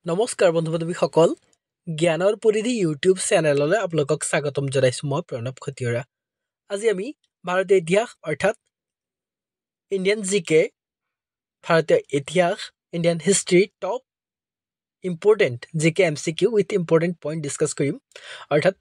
নমস্কাৰ বন্ধু বান্ধৱীসকল জ্ঞানৰ পৰিধি ইউটিউব চেনেললৈ আপোনালোকক স্বাগতম জনাইছোঁ মই প্ৰণৱ খটিয়ৰা। আজি আমি ভাৰতীয় ইতিহাস অৰ্থাৎ ইণ্ডিয়ান জিকে ভাৰতীয় ইতিহাস ইণ্ডিয়ান হিষ্ট্ৰী টপ ইম্পৰ্টেণ্ট জিকে MCQ with important point discuss কৰিম। অৰ্থাৎ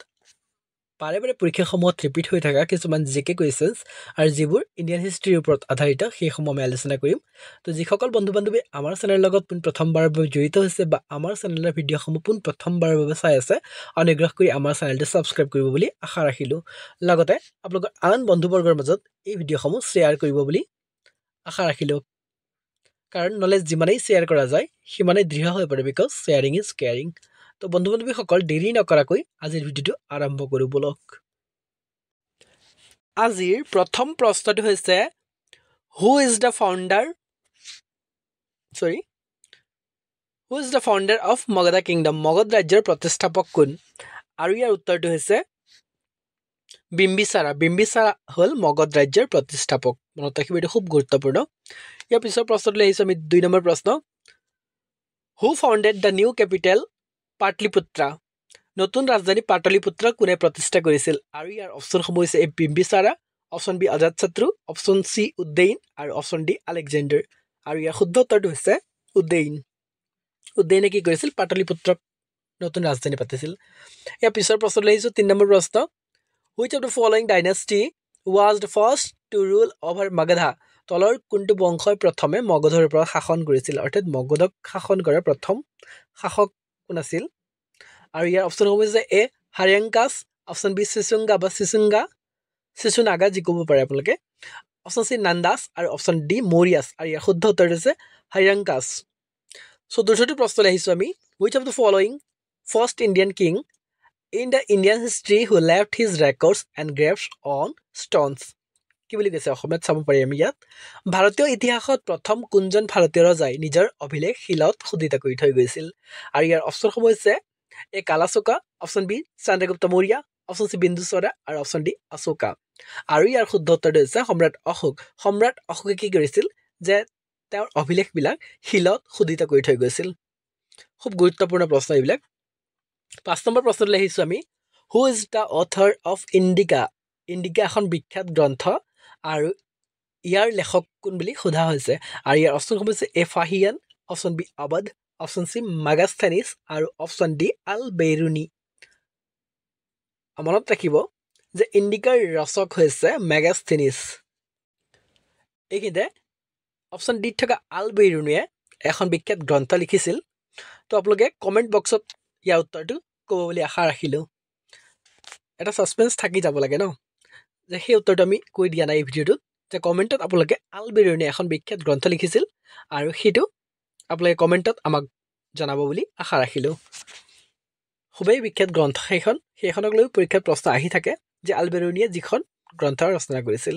বাৰে বাৰে পৰীক্ষাসমূহত ৰিপিট হৈ থকা কিছুমান জিকে কুৱেশ্যনছ আৰু যিবোৰ ইণ্ডিয়ান হিষ্ট্ৰীৰ ওপৰত আধাৰিত সেইসমূহ আমি আলোচনা কৰিম। তো যিসকল বন্ধু বান্ধৱী আমাৰ চেনেলৰ লগত পোনপ্ৰথমবাৰৰ বাবে জড়িত হৈছে বা আমাৰ চেনেলৰ ভিডিঅ'সমূহ পোনপ্ৰথমবাৰৰ বাবে চাই আছে, অনুগ্ৰহ কৰি আমাৰ চেনেলটো ছাবস্ক্ৰাইব কৰিব বুলি আশা ৰাখিলোঁ। লগতে আপোনালোকৰ আন বন্ধুবৰ্গৰ মাজত এই ভিডিঅ'সমূহ শ্বেয়াৰ কৰিব বুলি আশা ৰাখিলোঁ। কাৰণ নলেজ যিমানেই শ্বেয়াৰ কৰা যায় সিমানেই দৃঢ় হৈ পৰে, বিকজ শ্বেয়াৰিং ইজ কেয়াৰিং। তো বন্ধু বান্ধৱীসকল দেৰি নকৰাকৈ আজিৰ ভিডিঅ'টো আৰম্ভ কৰোঁ বলক। আজিৰ প্ৰথম প্ৰশ্নটো হৈছে who is the founder of Magadha kingdom? Magadh ৰাজ্যৰ প্ৰতিষ্ঠাপক কোন? আৰু ইয়াৰ উত্তৰটো হৈছে বিম্বিসাৰা। বিম্বিসাৰা হ'ল মগধ ৰাজ্যৰ প্ৰতিষ্ঠাপক। মনত ৰাখিব, এইটো খুব গুৰুত্বপূৰ্ণ। ইয়াৰ পিছৰ প্ৰশ্নটো আহিছোঁ আমি 2 নম্বৰ প্ৰশ্ন। হু ফাউণ্ডেড দ্য নিউ কেপিটেল পাটলিপুত্ৰা? নতুন ৰাজধানী পাটলিপুত্ৰ কোনে প্ৰতিষ্ঠা কৰিছিল? আৰু ইয়াৰ অপশ্যনসমূহ হৈছে A Bimbisara, option B Ajatashatru, option C Ujjayin আৰু অপশ্যন ডি আলেকজেণ্ডাৰ। আৰু ইয়াৰ শুদ্ধ উত্তৰটো হৈছে উজ্জয়িন। উজ্জয়িনে কি কৰিছিল? পাটলিপুত্ৰক নতুন ৰাজধানী পাতিছিল। ইয়াৰ পিছৰ প্ৰশ্নলৈ আহিছোঁ 3 নম্বৰ প্ৰশ্ন। Which of the following dynasty was the first to rule over Magadha? তলৰ কোনটো বংশই প্ৰথমে মগধৰ ওপৰত শাসন কৰিছিল? অৰ্থাৎ মগধক শাসন কৰা প্ৰথম শাসক কোন আছিল? আৰু ইয়াৰ অপশ্যনসমূহ হৈছে এ হাৰিয়াংকাছ, অপশ্যন বি চিচুংগা বা চিচুনাগা, যি ক'ব পাৰে আপোনালোকে, অপশ্যন চি নান্দাছ আৰু অপশ্যন ডি মৌৰিয়াছ। আৰু ইয়াৰ শুদ্ধ উত্তৰটো হৈছে হাৰিয়াংকাছ। চতুৰ্থটো প্ৰশ্নলৈ আহিছোঁ আমি। Which of the following first Indian king in the Indian history who left his records and graves on stones? কি বুলি কৈছে? অসমীয়াত চাব পাৰি আমি ইয়াত। ভাৰতীয় ইতিহাসত প্ৰথম কোনজন ভাৰতীয় ৰজাই নিজৰ অভিলেখ শিলত খোদিত কৰি থৈ গৈছিল? আৰু ইয়াৰ অপশ্যনসমূহ হৈছে A Kalashoka, option B Chandragupta Maurya, option C Bindusara আৰু অপশ্যন ডি অশোকা। আৰু ইয়াৰ শুদ্ধ উত্তৰটো হৈছে সম্ৰাট অশোক। সম্ৰাট অশোকে কি কৰিছিল? যে তেওঁৰ অভিলেখবিলাক শিলত খোদিত কৰি থৈ গৈছিল। খুব গুৰুত্বপূৰ্ণ প্ৰশ্ন এইবিলাক। 5 নম্বৰ প্ৰশ্নলৈ আহিছোঁ আমি। Who is the author of Indica? Indica এখন বিখ্যাত গ্ৰন্থ আৰু ইয়াৰ লেখক কোন বুলি সোধা হৈছে। আৰু ইয়াৰ অপশ্যনসমূহ হৈছে A Fa Hien, option B আবদ, option C মাগাস্থেনিছ আৰু অপশ্যন ডি আল বেৰুনি। মনত ৰাখিব যে ইণ্ডিকাৰ ৰচক হৈছে মেগাস্থেনিছ। এইখিনিতে অপশ্যন ডিত থকা আল বেৰুনিয়ে এখন বিখ্যাত গ্ৰন্থ লিখিছিল। তো আপোনালোকে কমেণ্ট বক্সত ইয়াৰ উত্তৰটো ক'ব বুলি আশা ৰাখিলোঁ। এটা ছাছপেন্স থাকি যাব লাগে ন, যে সেই উত্তৰটো আমি কৈ দিয়া নাই এই ভিডিঅ'টোত, যে কমেণ্টত আপোনালোকে আল বেৰুনিয়ে এখন বিখ্যাত গ্ৰন্থ লিখিছিল আৰু সেইটো আপোনালোকে কমেণ্টত আমাক জনাব বুলি আশা ৰাখিলোঁ। খুবেই বিখ্যাত গ্ৰন্থ সেইখনক লৈ পৰীক্ষাত প্ৰশ্ন আহি থাকে, যে আল বেৰুনিয়ে যিখন গ্ৰন্থ ৰচনা কৰিছিল।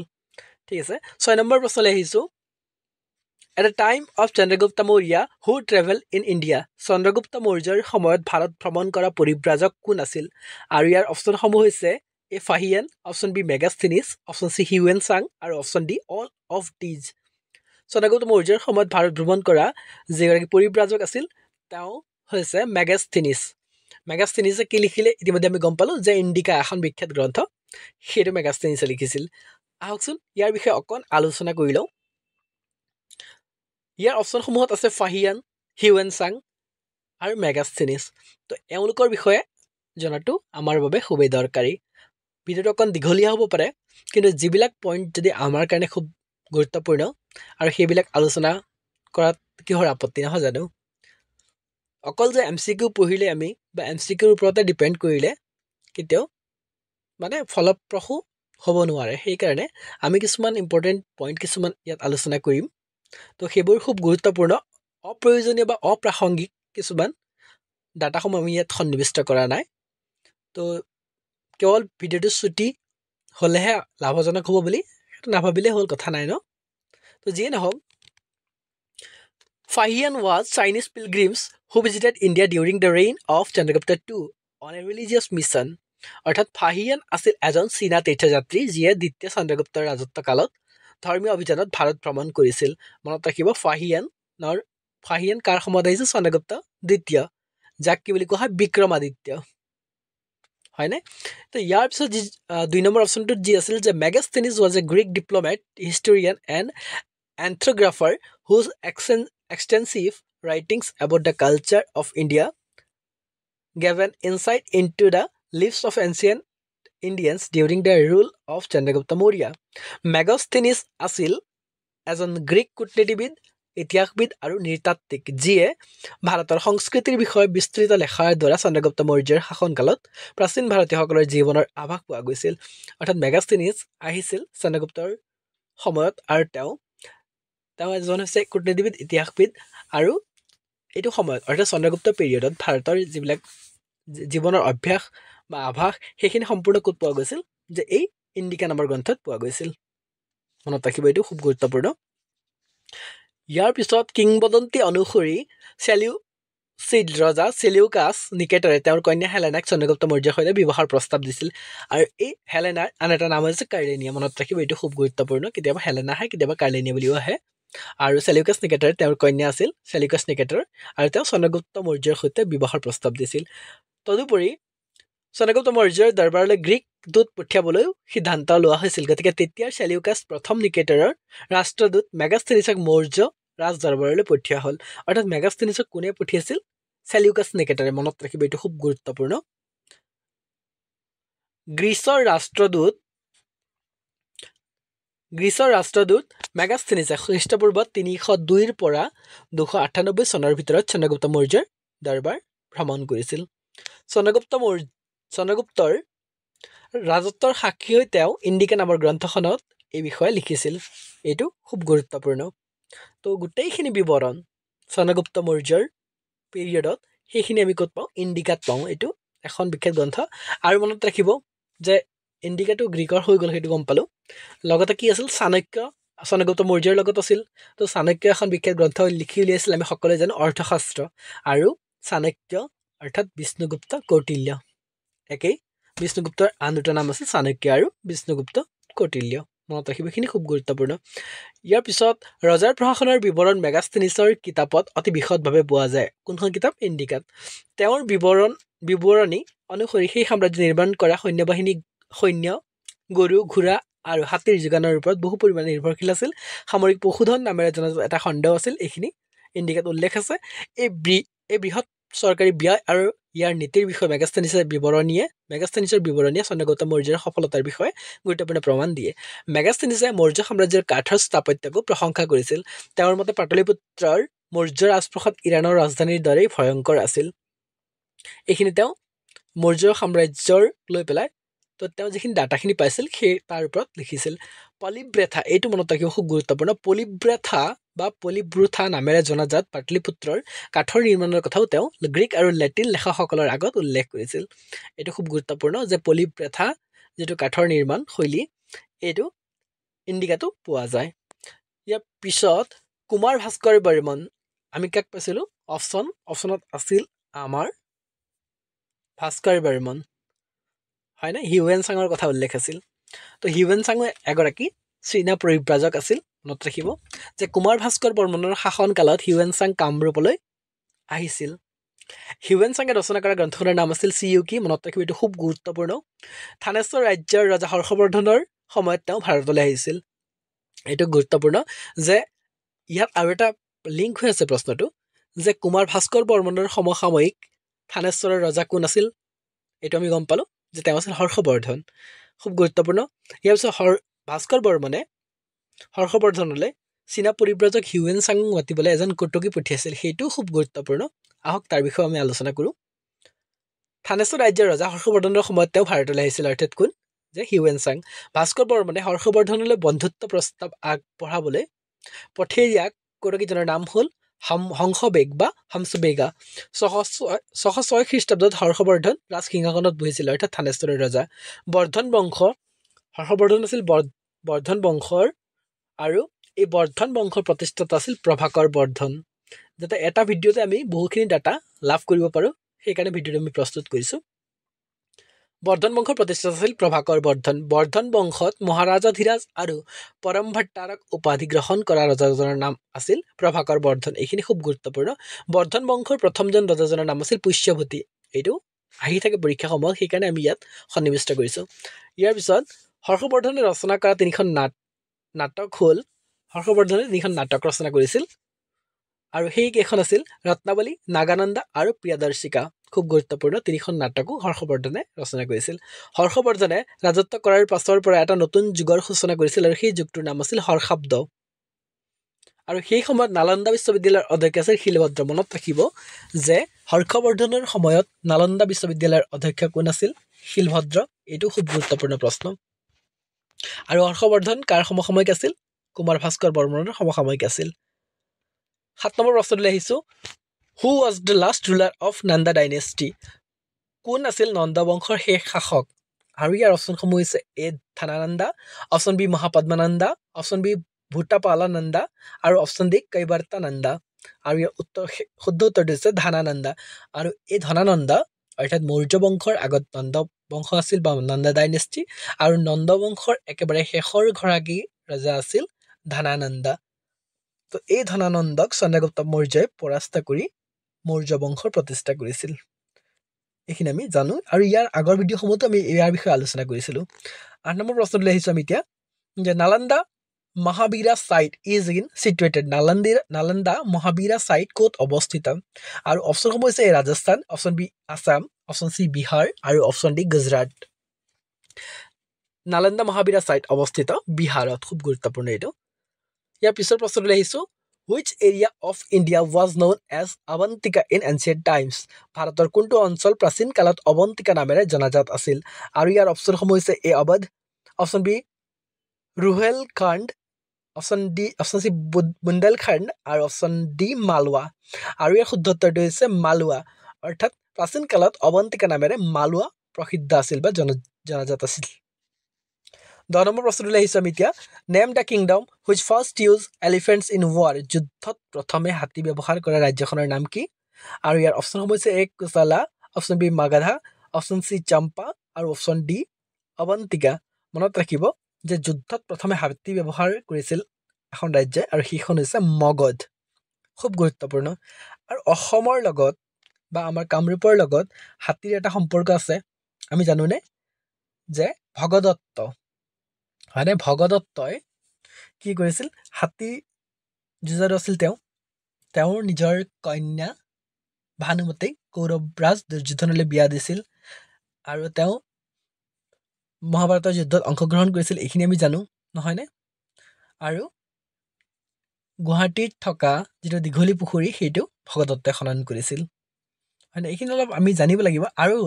ঠিক আছে, 6 নম্বৰ প্ৰশ্নলৈ আহিছোঁ। At the time of Chandragupta Maurya who travel in India? Chandragupta মৌৰ্যৰ সময়ত ভাৰত ভ্ৰমণ কৰা পৰিব্ৰাজক কোন আছিল? আৰু ইয়াৰ অপশ্যনসমূহ হৈছে A Fa Hien, option B Megasthenes, option C Hiuen Tsang আৰু option D all of these. Chandragupta মৌৰ্যৰ সময়ত ভাৰত ভ্ৰমণ কৰা যিগৰাকী পৰিব্ৰাজক আছিল তেওঁ হৈছে মেগাস্থেনিছ। মেগাস্থেনিছে কি লিখিলে? ইতিমধ্যে আমি গম পালোঁ যে ইণ্ডিকা এখন বিখ্যাত গ্ৰন্থ, সেইটো মেগাস্থেনিছে লিখিছিল। আহকচোন ইয়াৰ বিষয়ে অকণ আলোচনা কৰি লওঁ। ইয়াৰ অপশ্যনসমূহত আছে ফাহিয়ান, হিউৱেন চাং আৰু মেগাস্থেনিছ। তো এওঁলোকৰ বিষয়ে জনাটো আমাৰ বাবে খুবেই দৰকাৰী। ভিডিঅ'টো অকণ দীঘলীয়া হ'ব পাৰে, কিন্তু যিবিলাক পইণ্ট যদি আমাৰ কাৰণে খুব গুৰুত্বপূৰ্ণ আৰু সেইবিলাক আলোচনা কৰাত কিহৰ আপত্তি, নহয় জানো? অকল যে MCQ পঢ়িলে আমি বা MCQৰ ওপৰতে ডিপেণ্ড কৰিলে কেতিয়াও ফলপ্ৰসূ হ'ব নোৱাৰে। সেইকাৰণে আমি কিছুমান ইম্পৰ্টেণ্ট পইণ্ট কিছুমান ইয়াত আলোচনা কৰিম। তো সেইবোৰ খুব গুৰুত্বপূৰ্ণ, অপ্ৰয়োজনীয় বা অপ্ৰাসংগিক কিছুমান ডাটাসমূহ আমি ইয়াত সন্নিৱিষ্ট কৰা নাই। তো কেৱল ভিডিঅ'টো ছুটি হ'লেহে লাভজনক হ'ব বুলি নাভাবিলে হ'ল, কথা নাই ন। তো যিয়ে নহওক, Fa-Hien was Chinese pilgrims who visited India during the reign of Chandragupta II on a religious mission. অৰ্থাৎ ফাহিয়ান আছিল এজন চীনা তীৰ্থযাত্ৰী যিয়ে দ্বিতীয় চন্দ্ৰগুপ্তৰ ৰাজত্ব কালত ধৰ্মীয় অভিযানত ভাৰত ভ্ৰমণ কৰিছিল। মনত ৰাখিব, ফাহিয়ান কাৰ সময়ত আহিছিল? চন্দ্ৰগুপ্ত দ্বিতীয়। যাক কি বুলি কোৱা হয় বিক্ৰমাদিত্য হয়নে তো ইয়াৰ পিছত যি 2 নম্বৰ অপশ্যনটোত যি আছিল যে Megasthenes was a Greek diplomat historian and ethnographer whose extensive writings about the culture of India gave an insight into the lives of ancient Indians during the rule of Chandragupta Maurya. Megasthenes আছিল এজন Greek কূটনীতিবিদ ইতিহাসবিদ আৰু নৃতাত্ত্বিক যিয়ে ভাৰতৰ সংস্কৃতিৰ বিষয়ে বিস্তৃত লেখাৰ দ্বাৰা চন্দ্ৰগুপ্ত মৌৰ্যৰ শাসনকালত প্ৰাচীন ভাৰতীয়সকলৰ জীৱনৰ আভাস পোৱা গৈছিল অৰ্থাৎ মেগাস্থেনিছ আহিছিল চন্দ্ৰগুপ্তৰ সময়ত আৰু তেওঁ এজন হৈছে কূটনীতিবিদ ইতিহাসবিদ আৰু এইটো সময়ত অৰ্থাৎ চন্দ্ৰগুপ্ত পিৰিয়ডত ভাৰতৰ যিবিলাক জীৱনৰ অভ্যাস বা আভাস সেইখিনি সম্পূৰ্ণ ক'ত পোৱা গৈছিল যে এই ইণ্ডিকা নামৰ গ্ৰন্থত পোৱা গৈছিল মনত ৰাখিব এইটো খুব গুৰুত্বপূৰ্ণ ইয়াৰ পিছত কিংবদন্তি অনুসৰি ৰজা চেলিউকাছ নিকেটৰে তেওঁৰ কন্যা হেলেনাক চন্দ্ৰগুপ্ত মৌৰ্যৰ সৈতে বিবাহৰ প্ৰস্তাৱ দিছিল আৰু এই হেলেনাৰ আন এটা নাম হৈছে কাৰ্লেনিয়া মনত ৰাখিব এইটো খুব গুৰুত্বপূৰ্ণ কেতিয়াবা হেলেনা আহে কেতিয়াবা কাৰ্লেনিয়া বুলিও আহে আৰু চেলিউকাছ নিকেটৰে তেওঁৰ কন্যা আছিল চেলিউকাছ নিকেটৰ আৰু তেওঁ চন্দ্ৰগুপ্ত মৌৰ্যৰ সৈতে বিবাহৰ প্ৰস্তাৱ দিছিল তদুপৰি চন্দ্ৰগুপ্ত মৌৰ্যৰ দৰবাৰলৈ গ্ৰীক দূত পঠিয়াবলৈও সিদ্ধান্ত লোৱা হৈছিল গতিকে তেতিয়াৰ চেলিউকাছ প্ৰথম নিকেটৰৰ ৰাষ্ট্ৰদূত মেগাস্থেনিছক মৌৰ্য ৰাজ দৰবাৰলৈ পঠিওৱা হ'ল অৰ্থাৎ মেগাস্থেনিছক কোনে পঠিয়াইছিল চেলিউকাছ নিকেটৰে মনত ৰাখিব এইটো খুব গুৰুত্বপূৰ্ণ গ্ৰীচৰ ৰাষ্ট্ৰদূত মেগাস্থেনিছে খ্ৰীষ্টপূৰ্ব 302ৰ পৰা 298 চনৰ ভিতৰত চন্দ্ৰগুপ্ত মৌৰ্যৰ দৰবাৰ ভ্ৰমণ কৰিছিল চন্দ্ৰগুপ্তৰ ৰাজত্বৰ সাক্ষী হৈ তেওঁ ইণ্ডিকা নামৰ গ্ৰন্থখনত এই বিষয়ে লিখিছিল এইটো খুব গুৰুত্বপূৰ্ণ তো গোটেইখিনি বিৱৰণ চন্দ্ৰগুপ্ত মৌৰ্যৰ পিৰিয়ডত সেইখিনি আমি ক'ত পাওঁ ইণ্ডিকাত পাওঁ এইটো এখন বিখ্যাত গ্ৰন্থ আৰু মনত ৰাখিব যে ইণ্ডিকাটো গ্ৰীকৰ হৈ গ'ল সেইটো গম পালোঁ লগতে কি আছিল চাণক্য চন্দ্ৰগুপ্ত মৌৰ্যৰ লগত আছিল তো চাণক্য এখন বিখ্যাত গ্ৰন্থ লিখি উলিয়াইছিল আমি সকলোৱে জানো অৰ্থশাস্ত্ৰ আৰু চাণক্য অৰ্থাৎ বিষ্ণুগুপ্ত কৌটিল্য একেই বিষ্ণুগুপ্তৰ আন দুটা নাম আছিল চাণক্য আৰু বিষ্ণুগুপ্ত কৌটিল্য মনত ৰাখিব এইখিনি খুব গুৰুত্বপূৰ্ণ ইয়াৰ পিছত ৰজাৰ প্ৰশাসনৰ বিৱৰণ মেগাস্থেনিছৰ কিতাপত অতি বিশদভাৱে পোৱা যায় কোনখন কিতাপ ইণ্ডিকাত তেওঁৰ বিৱৰণী অনুসৰি সেই সাম্ৰাজ্য নিৰ্মাণ কৰা সৈন্য গৰু ঘোঁৰা আৰু হাতীৰ যোগানৰ ওপৰত বহু পৰিমাণে নিৰ্ভৰশীল আছিল সামৰিক পশুধন নামেৰে জনাজাত এটা খণ্ডও আছিল এইখিনি ইণ্ডিকাত উল্লেখ আছে এই বৃহৎ চৰকাৰী ব্যয় আৰু ইয়াৰ নীতিৰ বিষয়ে মেগাস্থেনিছৰ বিৱৰণীয়ে চন্দ্ৰগুপ্ত মৌৰ্যৰ সফলতাৰ বিষয়ে গুৰুত্বপূৰ্ণ প্ৰমাণ দিয়ে মেগাস্থেনিছে মৌৰ্য সাম্ৰাজ্যৰ কাঠৰ স্থাপত্যকো প্ৰশংসা কৰিছিল তেওঁৰ মতে পাটলিপুত্ৰৰ মৌৰ্য ৰাজপ্ৰসাদ ইৰাণৰ ৰাজধানীৰ দৰেই ভয়ংকৰ আছিল এইখিনি তেওঁ মৌৰ্য সাম্ৰাজ্যৰ লৈ পেলাই তো তেওঁ যিখিনি ডাটাখিনি পাইছিল সেই তাৰ ওপৰত লিখিছিল পলিব্ৰেথা এইটো মনত ৰাখিব খুব গুৰুত্বপূৰ্ণ পলিব্ৰুথা নামেৰে জনাজাত পাটলিপুত্ৰৰ কাঠৰ নিৰ্মাণৰ কথাও তেওঁ গ্ৰীক আৰু লেটিন লেখকসকলৰ আগত উল্লেখ কৰিছিল এইটো খুব গুৰুত্বপূৰ্ণ যে পলিব্ৰেথা যিটো কাঠৰ নিৰ্মাণ শৈলী এইটো ইণ্ডিকাটো পোৱা যায় ইয়াৰ পিছত কুমাৰ ভাস্কৰ বৰ্মন আমি কাক পাইছিলোঁ অপশ্যনত আছিল আমাৰ ভাস্কৰ বৰ্মন হয়নে হিউৱেন চাঙৰ কথা উল্লেখ আছিল তো হিউৱেন চাঙে এগৰাকী চীনা পৰিব্ৰাজক আছিল মনত ৰাখিব যে কুমাৰ ভাস্কৰ বৰ্মনৰ শাসনকালত হিউৱেন চাং কামৰূপলৈ আহিছিল হিউৱেন চাঙে ৰচনা কৰা গ্ৰন্থখনৰ নাম আছিল চিয়ুকি মনত ৰাখিব এইটো খুব গুৰুত্বপূৰ্ণ থানেশ্বৰ ৰাজ্যৰ ৰজা হৰ্ষবৰ্ধনৰ সময়ত তেওঁ ভাৰতলৈ আহিছিল এইটো গুৰুত্বপূৰ্ণ যে ইয়াত আৰু এটা লিংক হৈ আছে প্ৰশ্নটো যে কুমাৰ ভাস্কৰ বৰ্মনৰ সমসাময়িক থানেশ্বৰৰ ৰজা কোন আছিল এইটো আমি গম পালোঁ যে তেওঁ আছিল হৰ্ষবৰ্ধন খুব গুৰুত্বপূৰ্ণ ইয়াৰ পিছত ভাস্কৰ বৰ্মনে হৰ্ষবৰ্ধনলৈ চীনা পৰিব্ৰাজক হিউৱেন চাং মাতিবলৈ এজন কটকী পঠিয়াইছিল সেইটোও খুব গুৰুত্বপূৰ্ণ আহক তাৰ বিষয়ে আমি আলোচনা কৰোঁ থানেশ্বৰ ৰাজ্যৰ ৰজা হৰ্ষবৰ্ধনৰ সময়ত তেওঁ ভাৰতলৈ আহিছিল অৰ্থাৎ কোন যে হিউৱেন চাং ভাস্কৰ বৰ্মনে হৰ্ষবৰ্ধনলৈ বন্ধুত্ব প্ৰস্তাৱ আগবঢ়াবলৈ পঠিয়াই দিয়া কটকীজনৰ নাম হ'ল হংসবেগ বা হংসবেগা 606 খ্ৰীষ্টাব্দত হৰ্ষবৰ্ধন ৰাজসিংহাসনত বহিছিল অৰ্থাৎ থানেশ্বৰৰ ৰজা হৰ্ষবৰ্ধন আছিল বৰ্ধন বংশৰ আৰু এই বৰ্ধন বংশৰ প্ৰতিষ্ঠাতা আছিল প্ৰভাকৰ বৰ্ধন যাতে এটা ভিডিঅ'তে আমি বহুখিনি ডাটা লাভ কৰিব পাৰোঁ সেইকাৰণে ভিডিঅ'টো আমি প্ৰস্তুত কৰিছোঁ বৰ্ধন বংশৰ প্ৰতিষ্ঠাতা আছিল প্ৰভাকৰ বৰ্ধন। বৰ্ধন বংশত মহাৰাজাধিৰাজ আৰু পৰমভট্টাৰক উপাধি গ্ৰহণ কৰা ৰজাজনৰ নাম আছিল প্ৰভাকৰ বৰ্ধন। এইখিনি খুব গুৰুত্বপূৰ্ণ। বৰ্ধন বংশৰ প্ৰথমজন ৰজাজনৰ নাম আছিল পুষ্যভূতি। এইটো আহি থাকে পৰীক্ষাসমূহত, সেইকাৰণে আমি ইয়াত সন্নিৱিষ্ট কৰিছোঁ। ইয়াৰ পিছত হৰ্ষবৰ্ধনে ৰচনা কৰা তিনিখন নাটক হ'ল, হৰ্ষবৰ্ধনে তিনিখন নাটক ৰচনা কৰিছিল আৰু সেইকেইখন আছিল ৰত্নাৱলী, নাগানন্দা আৰু প্ৰিয়দৰ্শিকা। খুব গুৰুত্বপূৰ্ণ, তিনিখন নাটকো হৰ্ষবৰ্ধনে ৰচনা কৰিছিল। হৰ্ষবৰ্ধনে ৰাজত্ব কৰাৰ পাছৰ পৰা এটা নতুন যুগৰ সূচনা কৰিছিল আৰু সেই যুগটোৰ নাম আছিল হৰ্ষাব্দ। আৰু সেই সময়ত নালন্দা বিশ্ববিদ্যালয়ৰ অধ্যক্ষ আছিল শিলভদ্ৰ। মনত ৰাখিব যে হৰ্ষবৰ্ধনৰ সময়ত নালন্দা বিশ্ববিদ্যালয়ৰ অধ্যক্ষ কোন আছিল? শিলভদ্ৰ। এইটো খুব গুৰুত্বপূৰ্ণ প্ৰশ্ন। আৰু হৰ্ষবৰ্ধন কাৰ সমসাময়িক আছিল? কুমাৰ ভাস্কৰ বৰ্মনৰ সমসাময়িক আছিল। 7 নম্বৰ প্ৰশ্নলৈ আহিছোঁ। Who was the last ruler of Nanda dynasty? কোন আছিল নন্দ বংশৰ শেষ শাসক? আৰু ইয়াৰ অপশ্যনসমূহ হৈছে এ ধনানন্দা, option B Mahapadmananda, option B ভূতাপালানন্দা আৰু অপশ্যন ডি কৈবাৰ্তানন্দা। আৰু ইয়াৰ শুদ্ধ উত্তৰটো হৈছে ধনানন্দা। আৰু এই ধনানন্দা অৰ্থাৎ মৌৰ্য বংশৰ আগত নন্দ বংশ আছিল বা নন্দা ডাইনেষ্টি, আৰু নন্দ বংশৰ একেবাৰে শেষৰ গৰাকী ৰজা আছিল ধনানন্দা। তো এই ধনানন্দক চন্দ্ৰগুপ্ত মৌৰ্যই পৰাস্ত কৰি মৌৰ্য বংশৰ প্ৰতিষ্ঠা কৰিছিল। এইখিনি আমি জানো, আৰু ইয়াৰ আগৰ ভিডিঅ'সমূহতো আমি ইয়াৰ বিষয়ে আলোচনা কৰিছিলোঁ। 8 নম্বৰ প্ৰশ্নলৈ আহিছোঁ আমি এতিয়া, যে Nalanda Mahavira site is in situated. Nalanda Mahavira site ক'ত অৱস্থিত? আৰু অপশ্যনসমূহ হৈছে A Rajasthan, option B Assam, option C Bihar আৰু option D Gujarat. Nalanda Mahavira site অৱস্থিত বিহাৰত। খুব গুৰুত্বপূৰ্ণ এইটো। ইয়াৰ পিছৰ প্ৰশ্নলৈ আহিছোঁ। Which area of India was known as Avantika in ancient times? ভাৰতৰ কোনটো অঞ্চল প্ৰাচীন কালত অৱন্তিকা নামেৰে জনাজাত আছিল? আৰু ইয়াৰ অপশ্যনসমূহ হৈছে A Awadh, option B Rohilkhand, option C Bundelkhand আৰু অপশ্যন ডি মালৱা। আৰু ইয়াৰ শুদ্ধ উত্তৰটো হৈছে মালৱা। অৰ্থাৎ প্ৰাচীন কালত অৱন্তিকা নামেৰে মালৱা প্ৰসিদ্ধ আছিল বা জনাজাত আছিল। 10 নম্বৰ প্ৰশ্নলৈ আহিছোঁ আমি এতিয়া। Name the kingdom which first use elephants in war. যুদ্ধত প্ৰথমে হাতী ব্যৱহাৰ কৰা ৰাজ্যখনৰ নাম কি? আৰু ইয়াৰ অপশ্যনসমূহ হৈছে A Kosala, option B Magadha, option C Champa আৰু অপশ্যন ডি অৱন্তিকা। মনত ৰাখিব যে যুদ্ধত প্ৰথমে হাতী ব্যৱহাৰ কৰিছিল এখন ৰাজ্যই, আৰু সেইখন হৈছে মগধ। খুব গুৰুত্বপূৰ্ণ। আৰু অসমৰ লগত বা আমাৰ কামৰূপৰ লগত হাতীৰ এটা সম্পৰ্ক আছে, আমি জানোনে? যে ভগদত্ত, হয়নে? ভগদত্তই কি কৰিছিল? হাতী যুঁজাৰু আছিল তেওঁৰ নিজৰ কন্যা ভানুমতীক কৌৰৱৰাজ দুৰ্যোধনলৈ বিয়া দিছিল, আৰু তেওঁ মহাভাৰতৰ যুদ্ধত অংশগ্ৰহণ কৰিছিল। এইখিনি আমি জানো, নহয়নে? আৰু গুৱাহাটীত থকা যিটো দীঘলী পুখুৰী, সেইটো ভগদত্তই খনন কৰিছিল, হয়নে? এইখিনি অলপ আমি জানিব লাগিব। আৰু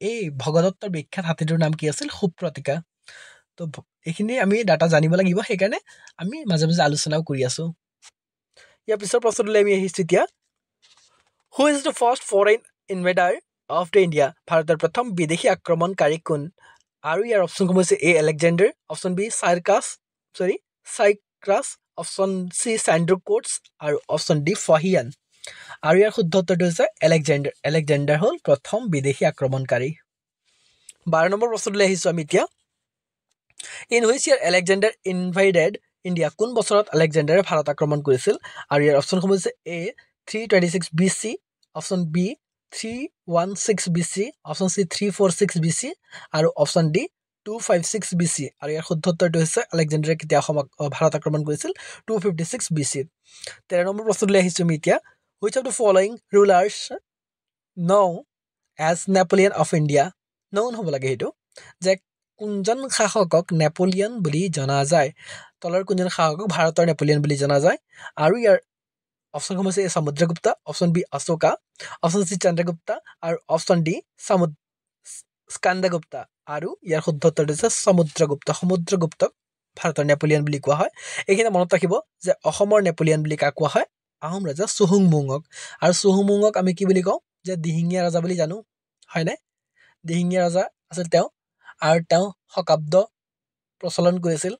এই ভগদত্তৰ বিখ্যাত হাতীটোৰ নাম কি আছিল? সুপ্ৰতিকা। তো এইখিনি আমি ডাটা জানিব লাগিব, সেইকাৰণে আমি মাজে মাজে আলোচনাও কৰি আছোঁ। ইয়াৰ পিছৰ প্ৰশ্নটোলৈ আমি আহিছোঁ এতিয়া। Who is the first foreign invader of the India? ভাৰতৰ প্ৰথম বিদেশী আক্ৰমণকাৰী কোন? আৰু ইয়াৰ অপশ্যনসমূহ হৈছে A Alexander, option B Cyrus, option C Sandrocottus আৰু অপশ্যন ডি ফাহিয়ান। আৰু ইয়াৰ শুদ্ধ উত্তৰটো হৈছে এলেকজেণ্ডাৰ। এলেকজেণ্ডাৰ হ'ল প্ৰথম বিদেশী আক্ৰমণকাৰী। 12 নম্বৰ প্ৰশ্নটোলৈ আহিছোঁ আমি এতিয়া। In which year Alexander invaded India? কোন বছৰত আলেকজেণ্ডাৰে ভাৰত আক্ৰমণ কৰিছিল? আৰু ইয়াৰ অপশ্যনসমূহ হৈছে A 326 BC, option B 316 BC, option C 346 BC আৰু অপশ্যন ডি 256 BC। আৰু ইয়াৰ শুদ্ধ উত্তৰটো হৈছে আলেকজেণ্ডাৰে কেতিয়া ভাৰত আক্ৰমণ কৰিছিল? 256 BC। 13 নম্বৰ প্ৰশ্নটোলৈ আহিছোঁ আমি এতিয়া। Which of the following rulers known as Napoleon of India? Known হ'ব লাগে সেইটো, যে কোনজন শাসকক নেপোলিয়ন বুলি জনা যায়? তলৰ কোনজন শাসকক ভাৰতৰ নেপোলিয়ন বুলি জনা যায়? আৰু ইয়াৰ অপশ্যনসমূহ হৈছে A Samudragupta, option B Ashoka, option C Chandragupta আৰু অপশ্যন ডি স্কন্দগুপ্তা। আৰু ইয়াৰ শুদ্ধ উত্তৰটো হৈছে সমুদ্ৰগুপ্ত। সমুদ্ৰগুপ্তক ভাৰতৰ নেপোলিয়ন বুলি কোৱা হয়। এইখিনি মনত ৰাখিব যে অসমৰ নেপোলিয়ন বুলি কাক কোৱা হয়? আহোম ৰজা চুহুংমুঙক। আৰু চুহুংমুঙক আমি কি বুলি কওঁ? যে দিহিঙীয়া ৰজা বুলি জানো, হয়নে? দিহিঙীয়া ৰজা আছিল তেওঁ, আৰু তেওঁ শকাব্দ প্ৰচলন কৰিছিল।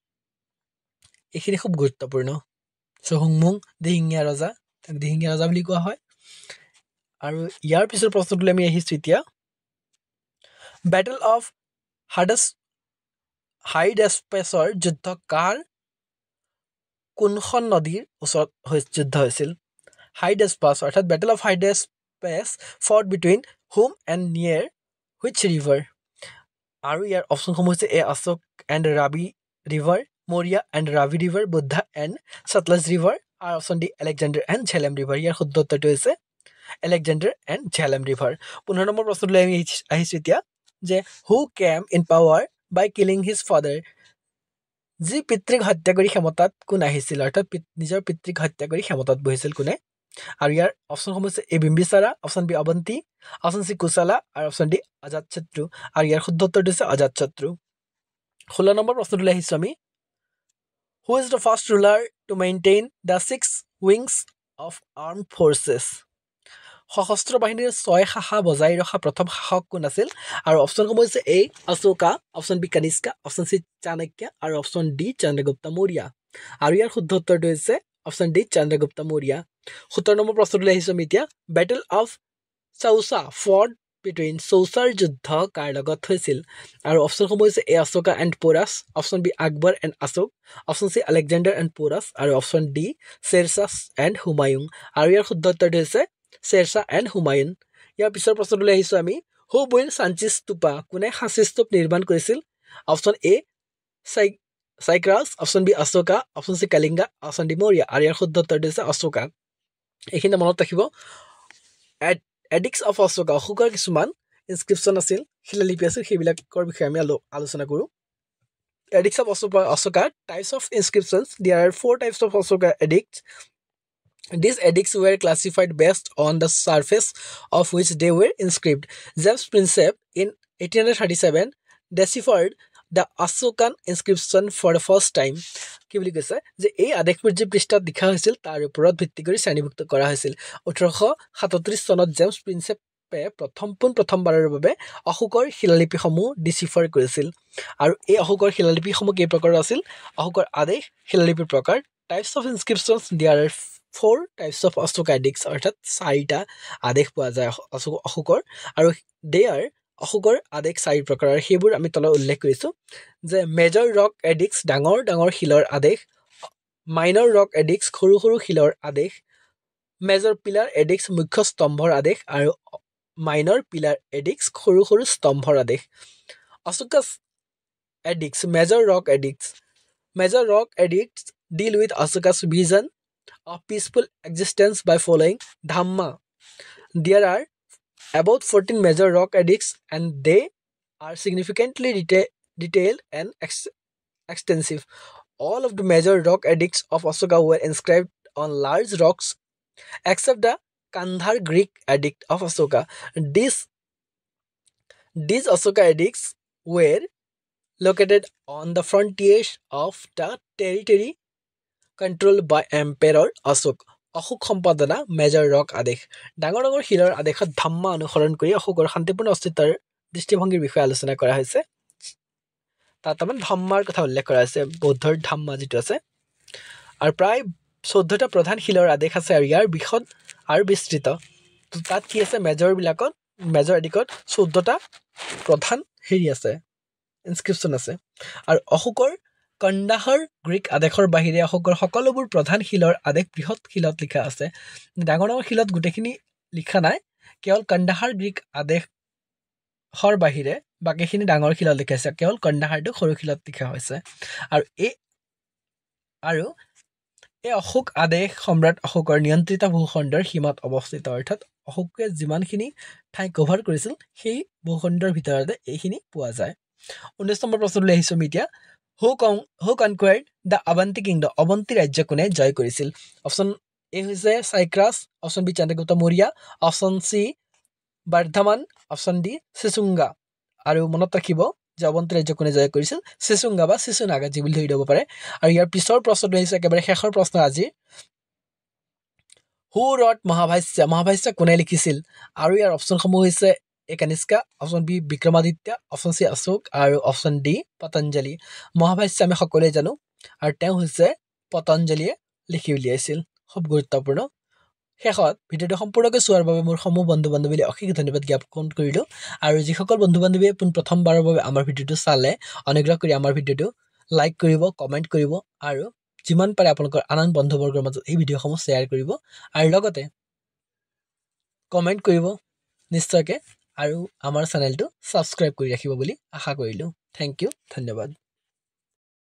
এইখিনি খুব গুৰুত্বপূৰ্ণ। চুহুংমুং দিহিঙীয়া ৰজা, দিহিঙীয়া ৰজা বুলি কোৱা হয়। আৰু ইয়াৰ পিছৰ প্ৰশ্নটোলৈ আমি আহিছোঁ এতিয়া। বেটেল অফ হাইডেস্পেছৰ যুদ্ধ কাৰ কোনখন নদীৰ ওচৰত যুদ্ধ হৈছিল হাইডেস্পাছ অৰ্থাৎ battle of Hydaspes fought between whom and near which river আৰু ইয়াৰ অপশ্যনসমূহ হৈছে A Ashok and Ravi river Maurya and Ravi river Buddha and Sutlej river আৰু option D Alexander and Jhelum river ইয়াৰ শুদ্ধ উত্তৰটো হৈছে এলেকজেণ্ডাৰ এণ্ড ঝেলেম ৰিভাৰ 15 নম্বৰ প্ৰশ্নটোলৈ আমি আহিছোঁ এতিয়া যে who came in power by killing his father যি পিতৃক হত্যা কৰি ক্ষমতাত কোন আহিছিল অৰ্থাৎ নিজৰ পিতৃক হত্যা কৰি ক্ষমতাত বহিছিল কোনে আৰু ইয়াৰ অপশ্যনসমূহ হৈছে A Bimbisara option B Avanti option C Kushala আৰু অপশ্যন ডি অজাতশত্ৰু আৰু ইয়াৰ শুদ্ধ উত্তৰটো হৈছে অজাতশত্ৰু 16 নম্বৰ প্ৰশ্নটোলৈ আহিছোঁ আমি who is the first ruler to maintain the 6 wings of arm forces সশস্ত্ৰ বাহিনীৰ 6 শাখা বজাই ৰখা প্ৰথম শাসক কোন আছিল আৰু অপশ্যনসমূহ হৈছে A Ashoka option B Kanishka option C Chanakya আৰু অপশ্যন ডি চন্দ্ৰগুপ্ত মৌৰ্য আৰু ইয়াৰ শুদ্ধ উত্তৰটো হৈছে option D Chandragupta Maurya 17 number প্ৰশ্নটোলৈ আহিছোঁ আমি এতিয়া battle of Chausa fought between চৌচাৰ যুদ্ধ কাৰ লগত হৈছিল আৰু অপশ্যনসমূহ হৈছে A Ashoka and Porus option B Akbar and Ashok option C Alexander and Porus আৰু option D Shershah and Humayun আৰু ইয়াৰ শুদ্ধ উত্তৰটো হৈছে শ্বেৰশ্বাহ এণ্ড হুমায়ুন ইয়াৰ পিছৰ প্ৰশ্নটোলৈ আহিছোঁ আমি হু বিল্ড সাঞ্চি স্তূপা কোনে সাঁচি স্তূপ নিৰ্মাণ কৰিছিল option A Cyrus option B Ashoka option C Kalinga option D Maurya আৰু ইয়াৰ শুদ্ধ উত্তৰটো হৈছে অশোকা এইখিনি মনত ৰাখিব এডিক্স অফ অশোকা অশোকৰ কিছুমান ইনস্ক্ৰিপশ্যন আছিল শিলালিপি আছিল সেইবিলাকৰ বিষয়ে আমি আলোচনা কৰোঁ edicts of Ashoka types of inscriptions there are 4 types of Ashoka edicts These edicts were classified based on the surface of which they were inscribed. James Prinsep in 1837 deciphered the Ashokan inscription for the first time. কি বুলি কৈছে যে এই আদেশবোৰ যে পৃষ্ঠাত লিখা হৈছিল তাৰ ওপৰত ভিত্তি কৰি শ্ৰেণীভুক্ত কৰা হৈছিল 1837 চনত জেমছ প্ৰিন্সেপে প্ৰথমবাৰৰ বাবে অশোকৰ শিলালিপিসমূহ ডিচিফাৰ কৰিছিল আৰু এই অশোকৰ শিলালিপিসমূহ কেই প্ৰকাৰৰ আছিল অশোকৰ আদেশ শিলালিপিৰ প্ৰকাৰ types of inscriptions there are 4 types of Ashok edicts অৰ্থাৎ 4টা আদেশ পোৱা যায় অশোকৰ আৰু দেয়াৰ অশোকৰ আদেশ 4 প্ৰকাৰৰ সেইবোৰ আমি তলত উল্লেখ কৰিছোঁ যে মেজৰ ৰক এডিক্টছ ডাঙৰ ডাঙৰ শিলৰ আদেশ মাইনৰ ৰক এডিক্টছ সৰু সৰু শিলৰ আদেশ মেজৰ পিলাৰ এডিক্টছ মুখ্য স্তম্ভৰ আদেশ আৰু মাইনৰ পিলাৰ এডিক্টছ সৰু সৰু স্তম্ভৰ আদেশ Ashoka's edicts major rock edicts deal with Ashoka's vision of peaceful existence by following Dhamma. There are about 14 major rock edicts and they are significantly detailed and extensive. All of the major rock edicts of Ashoka were inscribed on large rocks except the Kandhar Greek edict of Ashoka. These Ashoka edicts were located on the frontiers of the territory controlled by Emperor Ashok. Ashok সম্পাদনা major rock আদেশ ডাঙৰ ডাঙৰ শিলৰ আদেশত ধাম্মা অনুসৰণ কৰি অশোকৰ শান্তিপূৰ্ণ অস্তিত্বৰ দৃষ্টিভংগীৰ বিষয়ে আলোচনা কৰা হৈছে তাত আমাৰ ধাম্মাৰ কথা উল্লেখ কৰা হৈছে বৌদ্ধৰ ধাম্মা যিটো আছে আৰু প্ৰায় 14টা প্ৰধান শিলৰ আদেশ আছে আৰু ইয়াৰ বিশদ আৰু বিস্তৃত তাত কি আছে মেজৰ এডিকত 14টা প্ৰধান হেৰি আছে ইনস্ক্ৰিপশ্যন আছে আৰু অশোকৰ কন্দাহাৰ গ্ৰীক আদেশৰ বাহিৰে অশোকৰ সকলোবোৰ প্ৰধান শিলৰ আদেশ বৃহৎ শিলত লিখা আছে ডাঙৰ ডাঙৰ শিলত গোটেইখিনি লিখা নাই কেৱল কন্দাহাৰ গ্ৰীক আদেশৰ বাহিৰে বাকীখিনি ডাঙৰ শিলত লিখা আছে কেৱল কন্দাহাৰটো সৰু শিলত লিখা হৈছে আৰু এই অশোক আদেশ সম্ৰাট অশোকৰ নিয়ন্ত্ৰিত ভূখণ্ডৰ সীমাত অৱস্থিত অৰ্থাৎ অশোকে যিমানখিনি ঠাই কভাৰ কৰিছিল সেই ভূখণ্ডৰ ভিতৰতে এইখিনি পোৱা যায় 19 নম্বৰ প্ৰশ্নলৈ আহিছোঁ আমি এতিয়া Who conquered the Avanti kingdom? Avanti ৰাজ্য কোনে জয় কৰিছিল অপশ্যন এ হৈছে Cyrus option B Chandragupta Maurya option C Vardhaman option D Shishunaga আৰু মনত ৰাখিব যে অৱন্তী ৰাজ্য কোনে জয় কৰিছিল চিচুংগা বা চিচুনাগা যি বুলি ধৰি দিব পাৰে আৰু ইয়াৰ পিছৰ প্ৰশ্নটো আহিছে একেবাৰে শেষৰ প্ৰশ্ন আজি হু ৰট মহাভাষ্য কোনে লিখিছিল আৰু ইয়াৰ অপশ্যনসমূহ হৈছে A Kanishka option B Vikramaditya option C Ashok আৰু অপশ্যন ডি পতঞ্জলি মহাভাষ্য আমি সকলোৱে জানো আৰু তেওঁ হৈছে পতঞ্জলিয়ে লিখি উলিয়াইছিল খুব গুৰুত্বপূৰ্ণ শেষত ভিডিঅ'টো সম্পূৰ্ণকৈ চোৱাৰ বাবে মোৰ সমূহ বন্ধু বান্ধৱীলৈ অশেষ ধন্যবাদ জ্ঞাপন কৰিলোঁ আৰু যিসকল বন্ধু বান্ধৱীয়ে প্ৰথমবাৰৰ বাবে আমাৰ ভিডিঅ'টো চালে অনুগ্ৰহ কৰি আমাৰ ভিডিঅ'টো লাইক কৰিব কমেণ্ট কৰিব আৰু যিমান পাৰে আপোনালোকৰ আন বন্ধুবৰ্গৰ মাজত এই ভিডিঅ'সমূহ শ্বেয়াৰ কৰিব আৰু লগতে কমেণ্ট কৰিব নিশ্চয়কৈ আৰু আমাৰ চেনেলটো ছাবস্ক্ৰাইব কৰি ৰাখিব বুলি আশা কৰিলোঁ থেংক ইউ ধন্যবাদ